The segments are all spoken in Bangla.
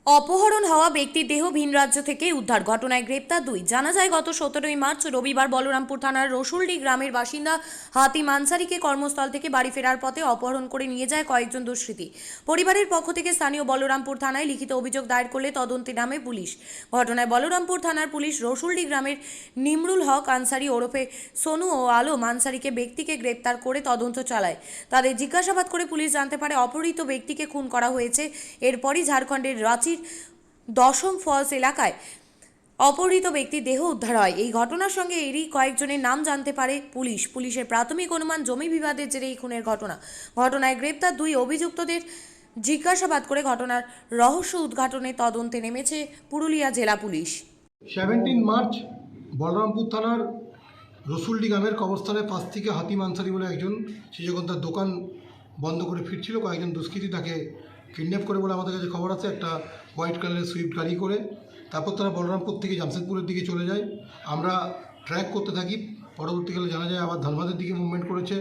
অপহরণ হওয়া ব্যক্তির দেহ ভিন রাজ্য থেকে উদ্ধার, ঘটনায় গ্রেপ্তার দুই। জানা যায় গত 17ই মার্চ রবিবার বলরামপুর থানার রসুলডি গ্রামের বাসিন্দা হাতিম আনসারিকে কর্মস্থল থেকে বাড়ি ফেরার পথে অপহরণ করে নিয়ে যায় কয়েকজন দুষ্কৃতী। পরিবারের পক্ষ থেকে স্থানীয় বলরামপুর থানায় লিখিত অভিযোগ দায়ের করলে তদন্তে নামে পুলিশ। ঘটনায় বলরামপুর থানার পুলিশ রসুলডি গ্রামের নিমরুল হক আনসারি ওরফে সোনু ও আলম আনসারিকে ব্যক্তিকে গ্রেপ্তার করে তদন্ত চালায়। তাদের জিজ্ঞাসাবাদ করে পুলিশ জানতে পারে অপহৃত ব্যক্তিকে খুন করা হয়েছে। এরপরই ঝাড়খণ্ডের রাঁচির দশম ফলস এলাকায় অপহৃত ব্যক্তির দেহ উদ্ধার হয়। এই ঘটনার সঙ্গে এরই কয়েকজনের নাম জানতে পারে পুলিশের প্রাথমিক অনুমান জমি বিবাদের জেরে এই খুনের ঘটনায় গ্রেপ্তার দুই অভিযুক্তদের জিজ্ঞাসাবাদ করে ঘটনার রহস্য উদ্ঘাটনে তদন্তে নেমেছে পুরুলিয়া জেলা পুলিশ। 17 মার্চ বলরামপুর থানার রসুলডি গ্রামের কবরস্থানের পাশ থেকে হাতিম আনসারি বলে একজন, সে যখন তার দোকান বন্ধ করে ফিরছিল, কয়েকজন দুষ্কৃতী তাকে কিডন্যাপ করে বলে আমাদের কাছে খবর আছে, একটা হোয়াইট কালারের সুইফট গাড়ি করে। তারপর তারা বলরামপুর থেকে জামশেদপুরের দিকে চলে যায়। আমরা ট্র্যাক করতে থাকি। পরবর্তীকালে জানা যায় আবার ধানবাদের দিকে মুভমেন্ট করেছে।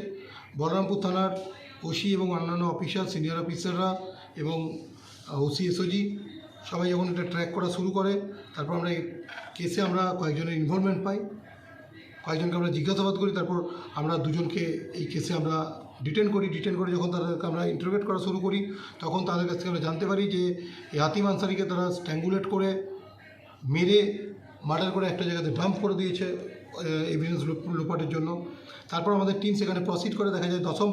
বলরামপুর থানার ওসি এবং অন্যান্য অফিসার, সিনিয়র অফিসাররা এবং ওসি এসওজি সবাই যখন এটা ট্র্যাক করা শুরু করে, তারপর আমরা এই কেসে আমরা কয়েকজনের ইনভলভমেন্ট পাই, কয়েকজনকে আমরা জিজ্ঞাসাবাদ করি। তারপর আমরা দুজনকে এই কেসে আমরা ডিটেন করে যখন তাদেরকে আমরা ইন্টারোগেট করা শুরু করি, তখন তাদের কাছ থেকে আমরা জানতে পারি যে এই হাতিম আনসারিকে তারা স্ট্র্যাঙ্গুলেট করে মেরে মার্ডার করে একটা জায়গাতে ডাম্প করে দিয়েছে এভিডেন্স লোপাটের জন্য। তারপর আমাদের টিম সেখানে প্রসিড করে, দেখা যায় দশম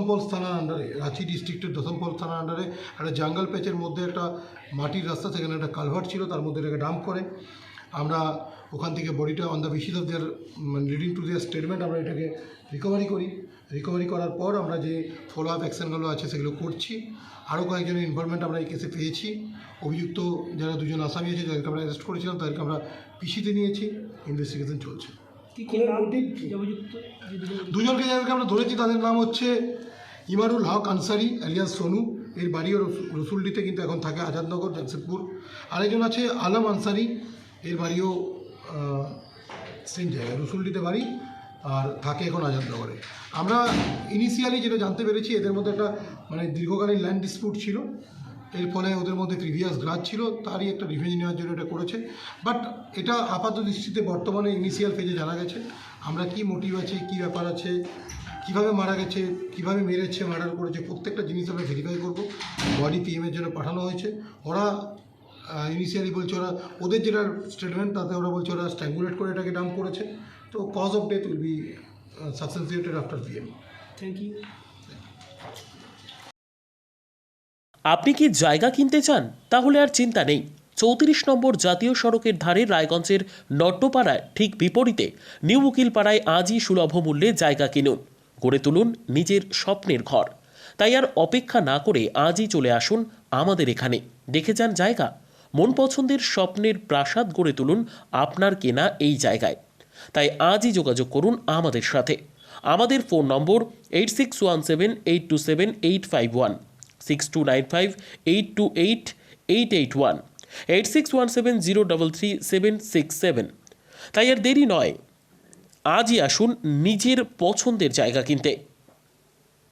ফলস থানার আন্ডারে, রাঁচি ডিস্ট্রিক্টের দশম ফলস থানার আন্ডারে একটা জঙ্গল প্যাচের মধ্যে একটা মাটির রাস্তা, সেখানে একটা কালভার্ট ছিল, তার মধ্যে এটাকে ডাম্প করে। আমরা ওখান থেকে বডিটা on the basis of their leading to their statement আমরা এটাকে রিকভারি করার পর আমরা যে ফলো আপ অ্যাকশানগুলো আছে সেগুলো করছি। আরও কয়েকজনের ইনভলভমেন্ট আমরা এই কেসে পেয়েছি। অভিযুক্ত যারা দুজন আসামি আছে, যাদেরকে আমরা অ্যারেস্ট করেছিলাম, তাদেরকে আমরা পিসিতে নিয়েছি। ইনভেস্টিগেশন চলছে। দুজনকে যাদেরকে আমরা ধরেছি তাদের নাম হচ্ছে ইমারুল হক আনসারি আলিয়াস সোনু, এর বাড়িও রসুলডিতে, কিন্তু এখন থাকে আজাদনগর, জামশেদপুর। আরেকজন আছে আলম আনসারি, এর বাড়িও সেম জায়গায়, রসুলডিতে বাড়ি, আর থাকে এখন আজাদনগরে। আমরা ইনিশিয়ালি যেটা জানতে পেরেছি, এদের মধ্যে একটা দীর্ঘকালীন ল্যান্ড ডিসপিউট ছিল, এর ফলে ওদের মধ্যে প্রিভিয়াস গ্রাজ ছিল, তারই একটা রিভেঞ্জ নেওয়ার জন্য এটা করেছে। বাট এটা আপাত দৃষ্টিতে বর্তমানে ইনিশিয়াল ফেজে জানা গেছে। আমরা কি মোটিভ আছে, কি ব্যাপার আছে, কীভাবে মারা গেছে, কীভাবে মেরেছে, মার্ডার করেছে, প্রত্যেকটা জিনিস আমরা ভেরিফাই করব। বডি পিএমের জন্য পাঠানো হয়েছে। ওরা ইনিশিয়ালি বলছে, ওদের যেটা স্টেটমেন্ট তাতে ওরা বলছে ওরা স্ট্র্যাঙ্গুলেট করে এটাকে ডাম্প করেছে। তো cause of death will be substantiated after PM. Thank you. আপনি কি জায়গা কিনতে চান? তাহলে আর চিন্তা নেই। 34 নম্বর জাতীয় সড়কের ধারে রায়গঞ্জের নট্টপাড়ায় ঠিক বিপরীতে নিউ উকিলপাড়ায় আজই সুলভ মূল্যে জায়গা কিনুন, গড়ে তুলুন নিজের স্বপ্নের ঘর। তাই আর অপেক্ষা না করে আজই চলে আসুন আমাদের এখানে, দেখে যান জায়গা। মন পছন্দের স্বপ্নের প্রাসাদ গড়ে তুলুন আপনার কেনা এই জায়গায়। তাই আজই যোগাযোগ করুন আমাদের সাথে। আমাদের ফোন নম্বর 8617827851, 6295828881, 8617033767। তাই আর দেরি নয়, আজই আসুন নিজের পছন্দের জায়গা কিনতে।